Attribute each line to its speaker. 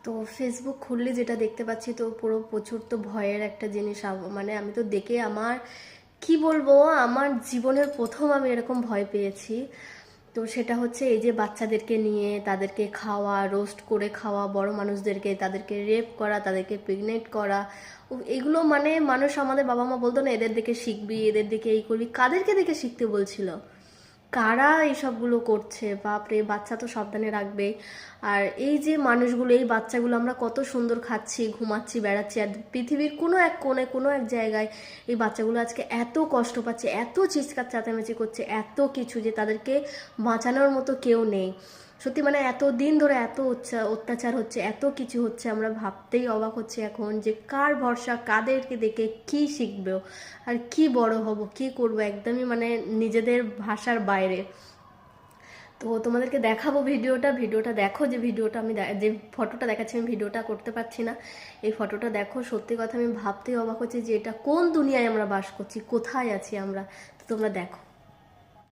Speaker 1: তো ফেসবুক খুললে যেটা দেখতে পাচ্ছি, তো পুরো প্রচুর তো ভয়ের একটা জিনিস। মানে আমি তো দেখে আমার কি বলবো, আমার জীবনের প্রথম আমি এরকম ভয় পেয়েছি। তো সেটা হচ্ছে এই যে বাচ্চাদেরকে নিয়ে তাদেরকে খাওয়া, রোস্ট করে খাওয়া, বড় মানুষদেরকে তাদেরকে রেপ করা, তাদেরকে প্রেগনেন্ট করা। এগুলো মানে মানুষ, আমাদের বাবা মা বলতো না এদের দেখে শিখবি, এদের দেখে এই করবি। কাদেরকে দেখে শিখতে বলছিল? কারা এইসবগুলো করছে? বাপরে, বাচ্চা তো সাবধানে রাখবে। আর এই যে মানুষগুলো, এই বাচ্চাগুলো, আমরা কত সুন্দর খাচ্ছি, ঘুমাচ্ছি, বেড়াচ্ছি, আর পৃথিবীর কোনো এক কোণে কোনো এক জায়গায় এই বাচ্চাগুলো আজকে এত কষ্ট পাচ্ছে, এত চিৎকার চেঁচামেচি করছে, এত কিছু, যে তাদেরকে বাঁচানোর মতো কেউ নেই। সত্যি মানে এত দিন ধরে এত অত্যাচার হচ্ছে, এত কিছু হচ্ছে, আমরা ভাবতেই অবাক হচ্ছে এখন যে কার ভরসা, কাদেরকে দেখে কি শিখবে আর কি বড় হব, কি করব, একদমই মানে নিজেদের ভাষার বাইরে। তো তোমাদেরকে দেখাবো ভিডিওটা দেখো। যে ভিডিওটা আমি যে ফটোটা দেখাচ্ছি, আমি ভিডিওটা করতে পারছি না, এই ফটোটা দেখো। সত্যি কথা আমি ভাবতেই অবাক হচ্ছি যে এটা কোন দুনিয়ায় আমরা বাস করছি, কোথায় আছি আমরা। তো তোমরা দেখো।